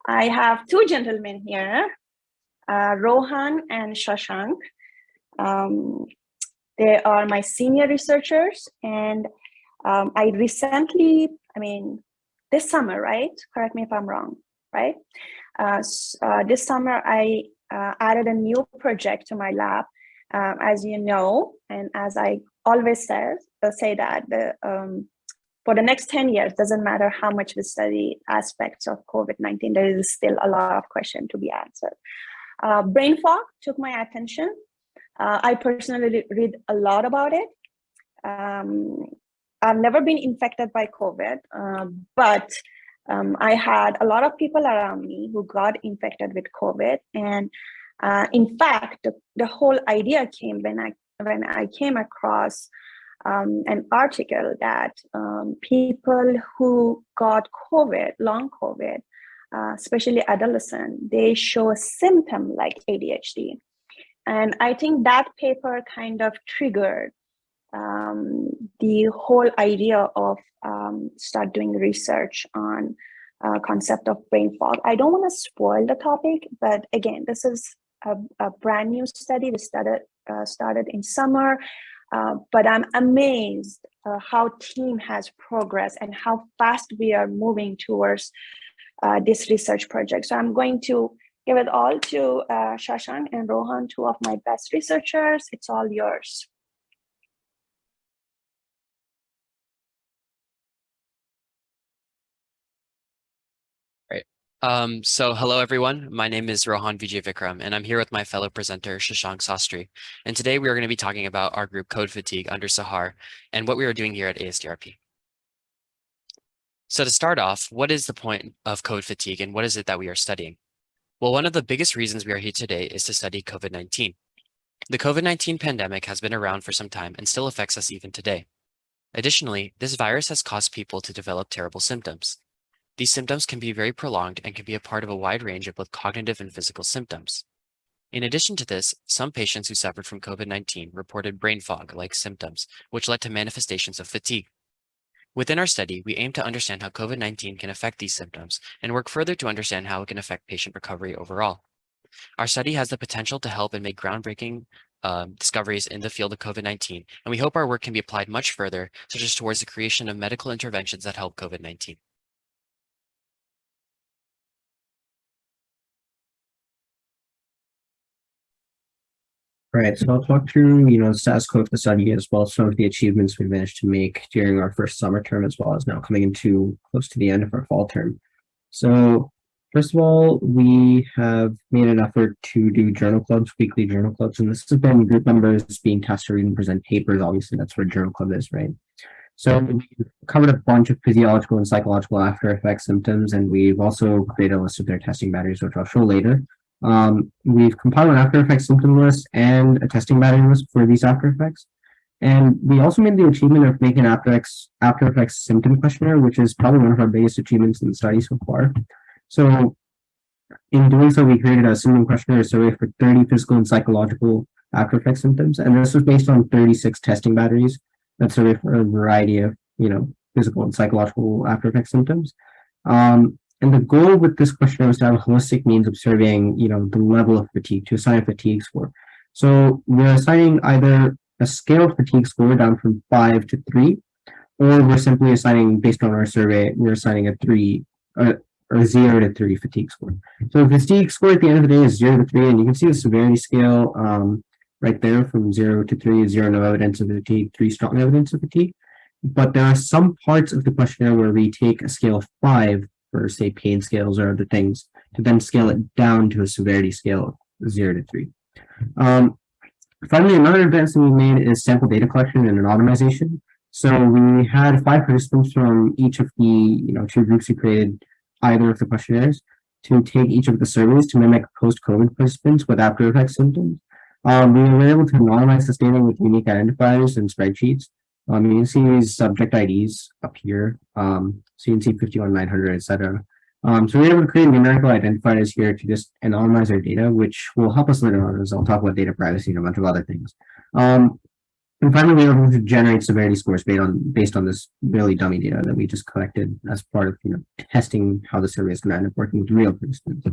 I have two gentlemen here, Rohan and Shashank. They are my senior researchers, and I recently, this summer, right? Correct me if I'm wrong, right? This summer, I added a new project to my lab, as you know, and as I always say that for the next 10 years, doesn't matter how much we study aspects of COVID-19, there is still a lot of questions to be answered. Brain fog took my attention. I personally read a lot about it. I've never been infected by COVID, but I had a lot of people around me who got infected with COVID. And in fact, the whole idea came when I came across an article that people who got COVID, long COVID, especially adolescent, they show a symptom like ADHD. And I think that paper kind of triggered the whole idea of start doing research on concept of brain fog. I don't want to spoil the topic, but again, this is a brand new study. We started in summer, but I'm amazed how team has progressed and how fast we are moving towards this research project. So I'm going to give it all to Shashank and Rohan, two of my best researchers. It's all yours. So hello everyone, my name is Rohan Vijay Vikram and I'm here with my fellow presenter Shashank Sastry. And today we are going to be talking about our group CovidFatigue under Sahar and what we are doing here at ASDRP. So to start off, what is the point of CovidFatigue and what is it that we are studying? Well, one of the biggest reasons we are here today is to study COVID-19. The COVID-19 pandemic has been around for some time and still affects us even today. Additionally, this virus has caused people to develop terrible symptoms. These symptoms can be very prolonged and can be a part of a wide range of both cognitive and physical symptoms. In addition to this, some patients who suffered from COVID-19 reported brain fog-like symptoms, which led to manifestations of fatigue. Within our study, we aim to understand how COVID-19 can affect these symptoms and work further to understand how it can affect patient recovery overall. Our study has the potential to help and make groundbreaking discoveries in the field of COVID-19, and we hope our work can be applied much further, such as towards the creation of medical interventions that help COVID-19. Right, so I'll talk through, the status quo of the study as well as some of the achievements we managed to make during our first summer term as well as now coming into close to the end of our fall term. So first of all, we have made an effort to do journal clubs, weekly journal clubs, and this has been group members being tasked to read and present papers. Obviously, that's what a journal club is, right? So we've covered a bunch of physiological and psychological after effects symptoms, and we've also created a list of their testing batteries, which I'll show later. We've compiled an after effects symptom list and a testing battery list for these after effects. And we also made the achievement of making an after effects symptom questionnaire, which is probably one of our biggest achievements in the study so far. So in doing so, we created a symptom questionnaire survey for 30 physical and psychological after effects symptoms. And this was based on 36 testing batteries that survey for a variety of, physical and psychological after effects symptoms. And the goal with this questionnaire was to have a holistic means of surveying, the level of fatigue, to assign a fatigue score. So we're assigning either a scale of fatigue score down from 5 to 3, or we're simply assigning, based on our survey, we're assigning a 3 or 0 to 3 fatigue score. So the fatigue score at the end of the day is 0 to 3, and you can see the severity scale right there from 0 to 3 is 0, no evidence of fatigue, 3, strong evidence of fatigue. But there are some parts of the questionnaire where we take a scale of 5 for, say, pain scales or other things, to then scale it down to a severity scale of 0 to 3. Finally, another advancement we made is sample data collection and anonymization. So we had 5 participants from each of the 2 groups who created either of the questionnaires to take each of the surveys to mimic post-COVID participants with after effects symptoms. We were able to anonymize this data with unique identifiers and spreadsheets. You can see these subject IDs up here. So you can see 51900, etc. So we're able to create numerical identifiers here to just anonymize our data, which will help us later on as I'll talk about data privacy and a bunch of other things. And finally, we were able to generate severity scores based on this really dummy data that we just collected as part of testing how the survey is going to end up working with real participants.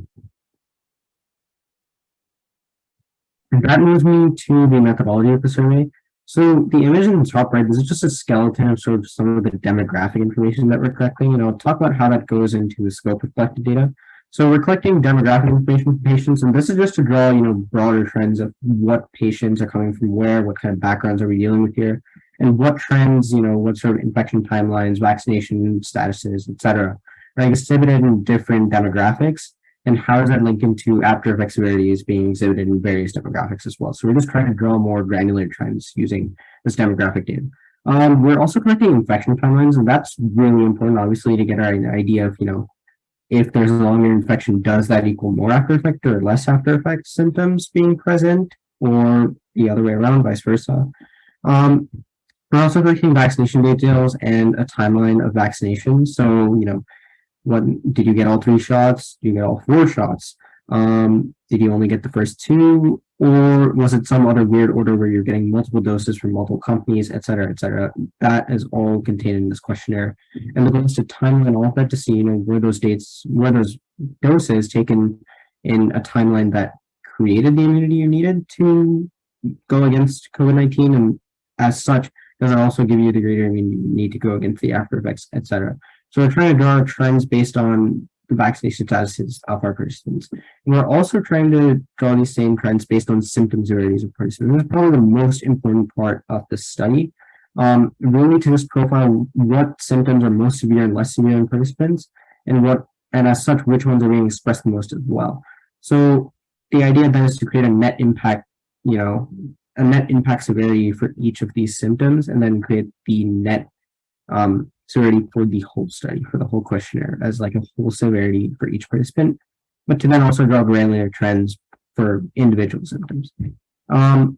And that moves me to the methodology of the survey. So the image in the top right, this is just a skeleton of sort of some of the demographic information that we're collecting, and I'll talk about how that goes into the scope of collected data. So we're collecting demographic information from patients, and this is just to draw, broader trends of what patients are coming from where, what kind of backgrounds are we dealing with here, and what trends, what sort of infection timelines, vaccination statuses, et cetera, are exhibited in different demographics, and how does that link into after effect severities being exhibited in various demographics as well. So we're just trying to draw more granular trends using this demographic data. We're also collecting infection timelines, and that's really important, obviously, to get an idea of, if there's a longer infection, does that equal more after effect or less after effect symptoms being present, or the other way around, vice versa. We're also collecting vaccination details and a timeline of vaccination. So, what did you get all 3 shots? Did you get all 4 shots? Did you only get the first 2? Or was it some other weird order where you're getting multiple doses from multiple companies, et cetera, et cetera? That is all contained in this questionnaire. And the goal is to timeline all of that to see, were those doses taken in a timeline that created the immunity you needed to go against COVID-19, and as such, does it also give you the greater immunity you need to go against the after effects, et cetera? So we're trying to draw trends based on the vaccination statuses of our participants. And we're also trying to draw these same trends based on symptom severities of participants. This is probably the most important part of the study, really to just profile what symptoms are most severe and less severe in participants, and as such, which ones are being expressed the most as well. So the idea then is to create a net impact, a net impact severity for each of these symptoms, and then create the net severity for the whole study, for the whole questionnaire, as like a whole severity for each participant, but to then also draw granular trends for individual symptoms. And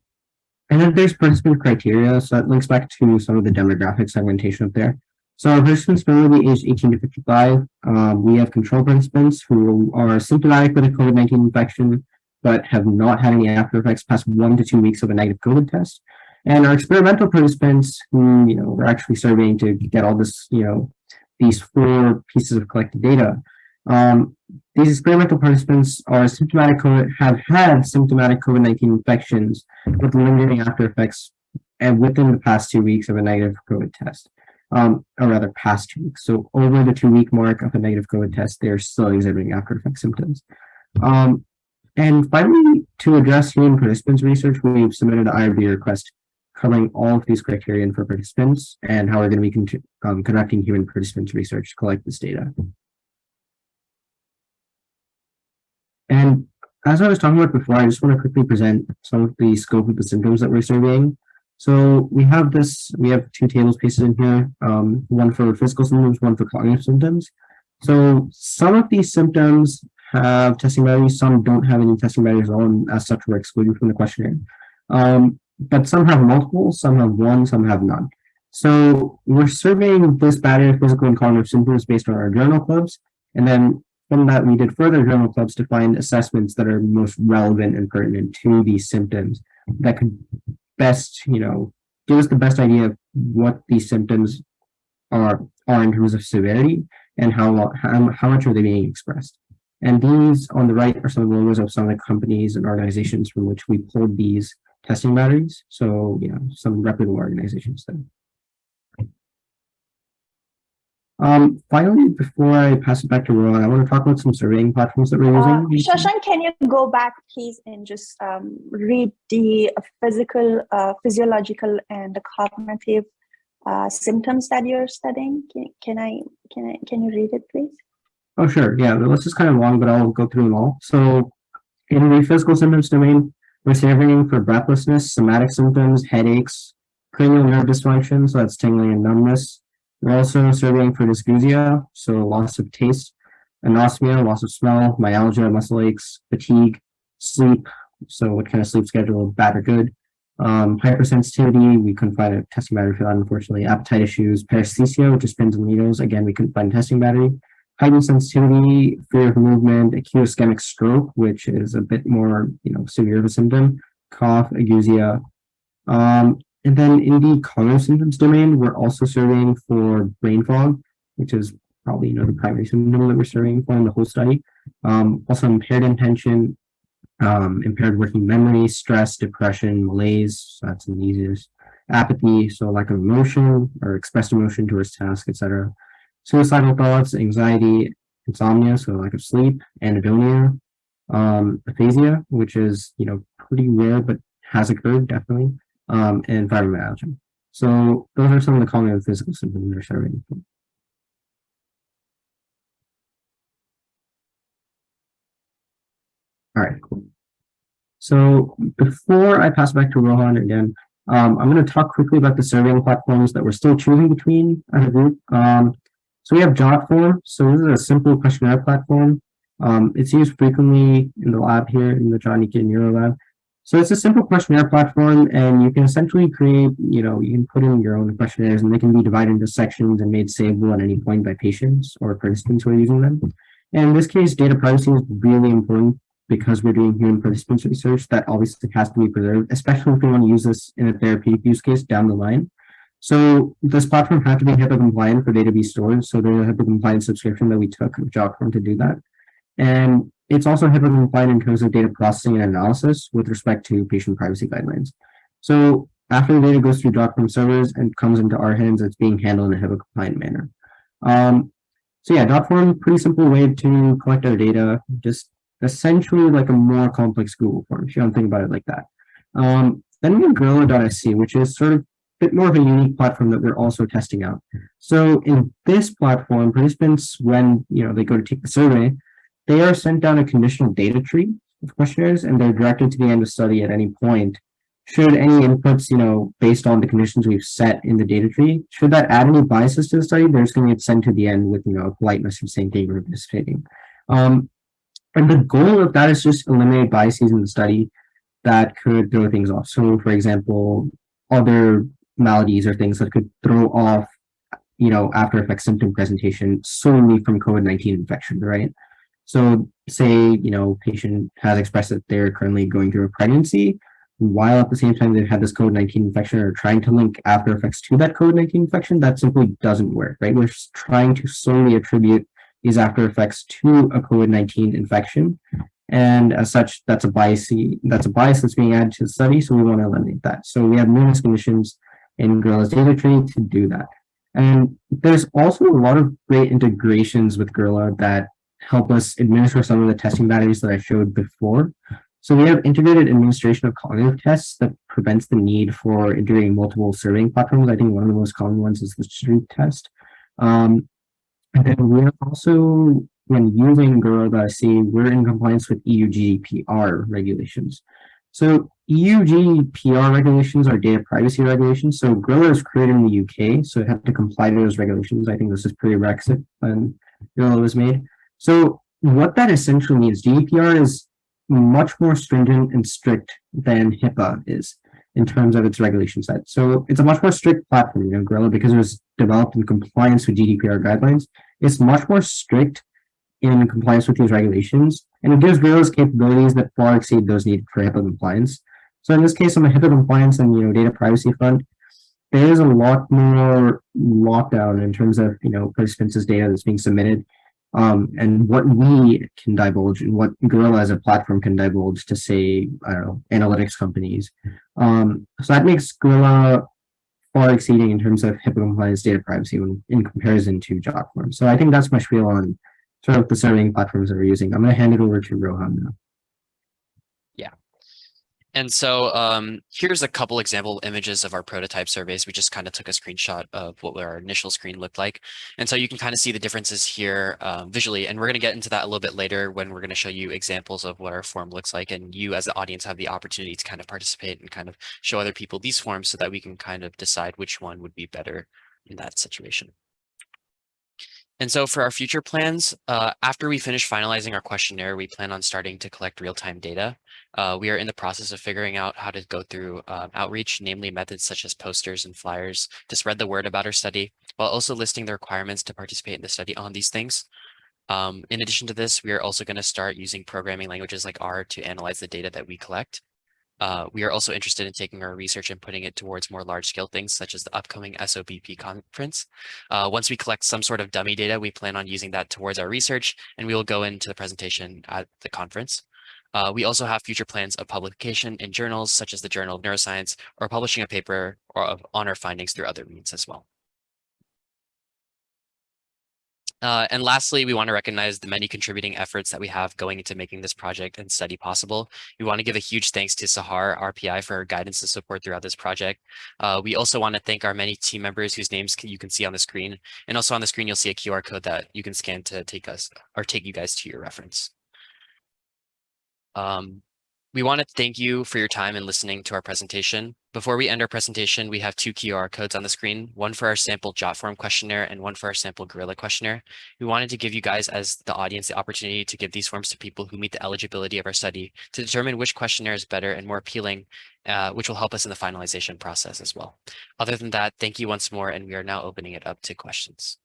then there's participant criteria, so that links back to some of the demographic segmentation up there. So our participants generally aged 18 to 55. We have control participants who are symptomatic with a COVID-19 infection, but have not had any after effects past 1 to 2 weeks of a negative COVID test. And our experimental participants, who we're actually surveying to get all this, these 4 pieces of collected data. These experimental participants are have had symptomatic COVID-19 infections with lingering after effects and within the past 2 weeks of a negative COVID test, or rather past 2 weeks. So over the 2-week mark of a negative COVID test, they're still exhibiting after effect symptoms. And finally, to address human participants research, we've submitted an IRB request covering all of these criterion for participants and how we're going to be conducting human participants research to collect this data. And as I was talking about before, I just want to quickly present some of the scope of the symptoms that we're surveying. So we have 2 tables pasted in here, one for physical symptoms, one for cognitive symptoms. So some of these symptoms have testing values, some don't have any testing values at all, and as such, we're excluded from the questionnaire. But some have multiple, some have 1, some have none. So we're surveying this battery of physical and cognitive symptoms based on our journal clubs, and then from that we did further journal clubs to find assessments that are most relevant and pertinent to these symptoms that could best, give us the best idea of what these symptoms are in terms of severity and how much are they being expressed. And these on the right are some of the logos of some of the companies and organizations from which we pulled these testing batteries. So, some reputable organizations there. Finally, before I pass it back to Rowan, I want to talk about some surveying platforms that we're using. Shashank, can you go back, please, and just read the physiological, and the cognitive symptoms that you're studying? Can you read it, please? Oh, sure. Yeah, the list is kind of long, but I'll go through them all. So, in the physical symptoms domain, we're surveying for breathlessness, somatic symptoms, headaches, cranial nerve dysfunction, so that's tingling and numbness. We're also surveying for dysgeusia, so loss of taste, anosmia, loss of smell, myalgia, muscle aches, fatigue, sleep, so what kind of sleep schedule, bad or good, hypersensitivity, we couldn't find a testing battery for that, unfortunately, appetite issues, paresthesia, which is pins and needles, again, we couldn't find a testing battery, heightened sensitivity, fear of movement, acute ischemic stroke, which is a bit more, severe of a symptom, cough, ageusia. And then in the cognitive symptoms domain, we're also surveying for brain fog, which is probably the primary symptom that we're surveying for in the whole study. Also impaired attention, impaired working memory, stress, depression, malaise, so that's the easiest. Apathy, so lack of emotion or expressed emotion towards tasks, etc. Suicidal thoughts, anxiety, insomnia, so lack of sleep, anhedonia, aphasia, which is pretty rare but has occurred definitely, and fibromyalgia. So those are some of the cognitive physical symptoms we're surveying for. All right, cool. So before I pass back to Rohan again, I'm going to talk quickly about the surveying platforms that we're still choosing between as a group. So we have JotForm. So this is a simple questionnaire platform. It's used frequently in the lab here in the John Ekin Neuro Lab. So it's a simple questionnaire platform, and you can essentially create, you can put in your own questionnaires, and they can be divided into sections and made savable at any point by patients or participants who are using them. And in this case, data privacy is really important because we're doing human participants research that obviously has to be preserved, especially if we want to use this in a therapeutic use case down the line. So this platform had to be HIPAA compliant for data to be stored. So there's a HIPAA compliant subscription that we took of JotForm to do that. And it's also HIPAA compliant in terms of data processing and analysis with respect to patient privacy guidelines. So after the data goes through JotForm servers and comes into our hands, it's being handled in a HIPAA compliant manner. So yeah, JotForm, pretty simple way to collect our data, just essentially like a more complex Google form, if you don't think about it like that. Then we have Gorilla.sc, which is sort of a bit more of a unique platform that we're also testing out. So in this platform, participants, when they go to take the survey, they are sent down a conditional data tree of questionnaires, and they're directed to the end of study at any point. Should any inputs, based on the conditions we've set in the data tree, should that add any biases to the study, they're just going to get sent to the end with, a polite message saying thank you for participating. And the goal of that is just eliminate biases in the study that could throw things off. So, for example, other maladies or things that could throw off, after effect symptom presentation solely from COVID-19 infection, right? So say, patient has expressed that they're currently going through a pregnancy, while at the same time they've had this COVID-19 infection or trying to link after effects to that COVID-19 infection, that simply doesn't work, right? We're just trying to solely attribute these after effects to a COVID-19 infection. And as such, that's a bias that's being added to the study. So we want to eliminate that. So we have numerous conditions in Gorilla's data tree to do that. And there's also a lot of great integrations with Gorilla that help us administer some of the testing batteries that I showed before. So we have integrated administration of cognitive tests that prevents the need for integrating multiple surveying platforms. I think one of the most common ones is the street test. And then we're also, when using Gorilla.sc, we're in compliance with EU GDPR regulations. So EU GDPR regulations are data privacy regulations. So Gorilla is created in the UK, so it had to comply to those regulations. I think this is pre-Brexit when Gorilla was made. So what that essentially means, GDPR is much more stringent and strict than HIPAA is in terms of its regulation set. So it's a much more strict platform, Gorilla, because it was developed in compliance with GDPR guidelines. It's much more strict in compliance with these regulations, and it gives Gorilla's capabilities that far exceed those needed for HIPAA compliance. So in this case, on the HIPAA compliance and data privacy front, there is a lot more lockdown in terms of participants' data that's being submitted, and what we can divulge and what Gorilla as a platform can divulge to, say, I don't know, analytics companies. So that makes Gorilla far exceeding in terms of HIPAA compliance data privacy when in comparison to JotForm. So I think that's my spiel on sort of the surveying platforms that we're using. I'm going to hand it over to Rohan now. Yeah. And so here's a couple example images of our prototype surveys. We just kind of took a screenshot of what our initial screen looked like. And so you can kind of see the differences here visually. And we're going to get into that a little bit later when we're going to show you examples of what our form looks like. And you as the audience have the opportunity to kind of participate and kind of show other people these forms so that we can kind of decide which one would be better in that situation. And so for our future plans, after we finish finalizing our questionnaire, we plan on starting to collect real-time data. We are in the process of figuring out how to go through outreach, namely methods such as posters and flyers to spread the word about our study, while also listing the requirements to participate in the study on these things. In addition to this, we are also going to start using programming languages like R to analyze the data that we collect. We are also interested in taking our research and putting it towards more large-scale things, such as the upcoming SOBP conference. Once we collect some sort of dummy data, we plan on using that towards our research, and we will go into the presentation at the conference. We also have future plans of publication in journals, such as the Journal of Neuroscience, or publishing a paper on our findings through other means as well. And lastly, we want to recognize the many contributing efforts that we have going into making this project and study possible. We want to give a huge thanks to Sahar, our PI, for her guidance and support throughout this project. We also want to thank our many team members whose names you can see on the screen. And also on the screen, you'll see a QR code that you can scan to take you guys to your reference. We want to thank you for your time and listening to our presentation. Before we end our presentation, we have 2 QR codes on the screen, one for our sample jot form questionnaire and one for our sample gorilla questionnaire. We wanted to give you guys, as the audience, the opportunity to give these forms to people who meet the eligibility of our study to determine which questionnaire is better and more appealing, which will help us in the finalization process as well. Other than that, thank you once more, and we are now opening it up to questions.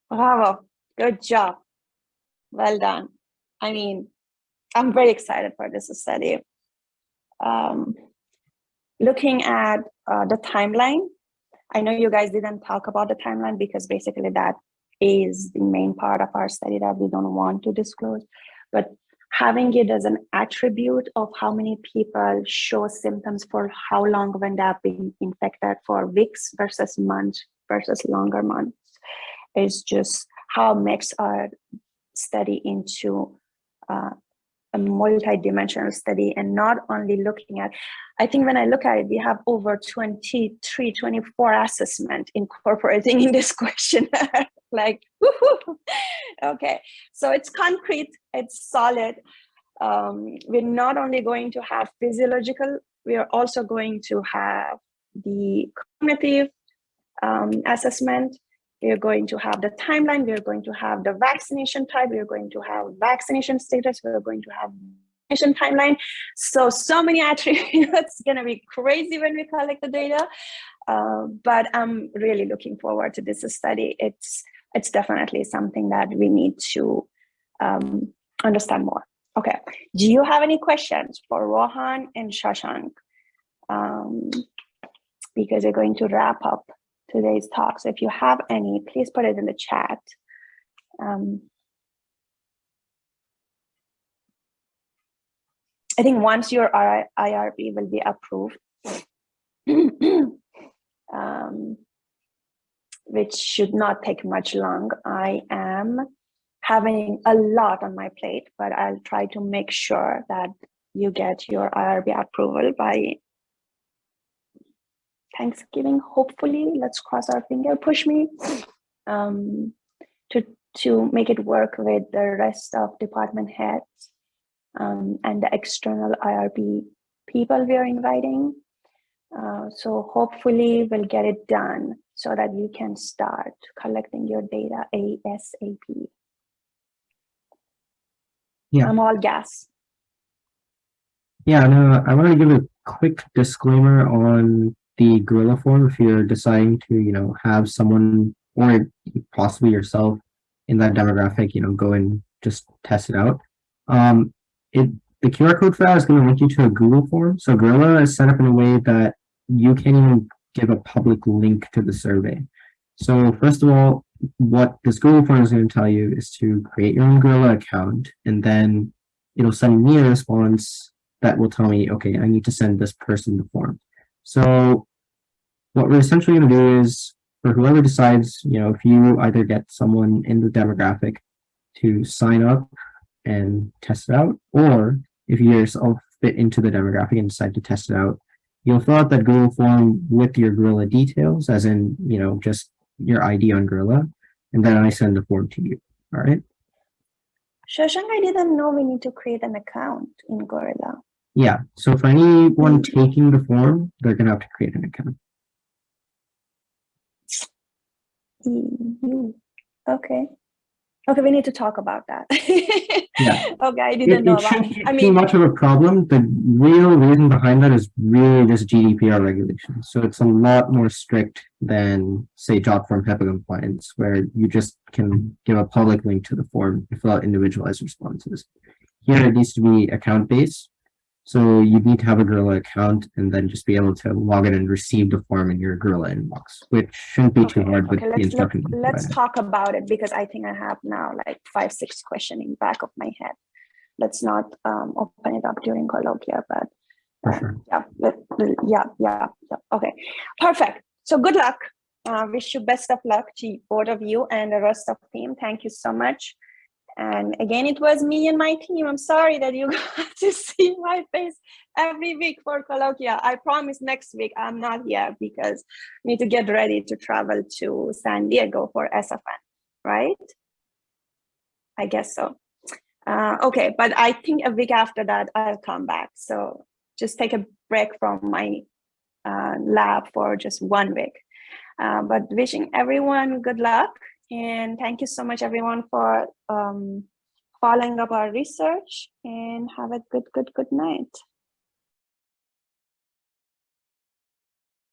Bravo, good job. Well done. I mean, I'm very excited for this study. Looking at the timeline, I know you guys didn't talk about the timeline because basically that is the main part of our study that we don't want to disclose. But having it as an attribute of how many people show symptoms for how long when they've been infected, for weeks versus months versus longer months, is just how makes our study into a multi-dimensional study, and not only looking at, I think when I look at it, we have over 23, 24 assessment incorporating in this questionnaire. Like, woohoo! Okay, so it's concrete, it's solid. We're not only going to have physiological, we are also going to have the cognitive assessment. We are going to have the timeline. We are going to have the vaccination type. We are going to have vaccination status. We are going to have vaccination timeline. So many attributes. It's going to be crazy when we collect the data. But I'm really looking forward to this study. It's definitely something that we need to understand more. Okay. Do you have any questions for Rohan and Shashank? Because we're going to wrap up today's talk. So if you have any, please put it in the chat. I think once your IRB will be approved, which should not take much long, I am having a lot on my plate, but I'll try to make sure that you get your IRB approval by Thanksgiving, hopefully. Let's cross our finger, push me, to make it work with the rest of department heads and the external IRB people we are inviting. So hopefully we'll get it done so that you can start collecting your data ASAP. Yeah. I'm all gas. Yeah, no, I want to give a quick disclaimer on the gorilla form. If you're deciding to, have someone or possibly yourself in that demographic, go and just test it out. The QR code for that is going to link you to a Google form. So Gorilla is set up in a way that you can't even give a public link to the survey. So first of all, what this Google form is going to tell you is to create your own Gorilla account, and then it'll send me a response that will tell me, okay, I need to send this person the form. So what we're essentially going to do is, for whoever decides, if you either get someone in the demographic to sign up and test it out, or if you yourself fit into the demographic and decide to test it out, you'll fill out that Google form with your Gorilla details, as in, just your ID on Gorilla, and then I send the form to you. All right. Shashank, I didn't know we need to create an account in Gorilla. Yeah. So for anyone taking the form, they're going to have to create an account. Okay. Okay, we need to talk about that. Yeah. Okay, I didn't know It about. shouldn't be I too mean, much of a problem. The real reason behind that is really just GDPR regulations. So it's a lot more strict than, say, job form HIPAA compliance, where you just can give a public link to the form and fill out individualized responses. Here it needs to be account based. So you need to have a Gorilla account and then just be able to log in and receive the form in your Gorilla inbox, which shouldn't be too hard with the instructions. Let's talk about it, because I think I have now like 5-6 questions in the back of my head. Let's not open it up during Colloquia, but Sure. yeah. Okay, perfect. So good luck. Wish you best of luck to both of you and the rest of the team. Thank you so much. And again, it was me and my team. I'm sorry that you got to see my face every week for Colloquia. I promise next week I'm not here because I need to get ready to travel to San Diego for SFN, right? I guess so. Okay, but I think a week after that, I'll come back. So just take a break from my lab for just 1 week. But wishing everyone good luck. And thank you so much, everyone, for following up our research, and have a good night.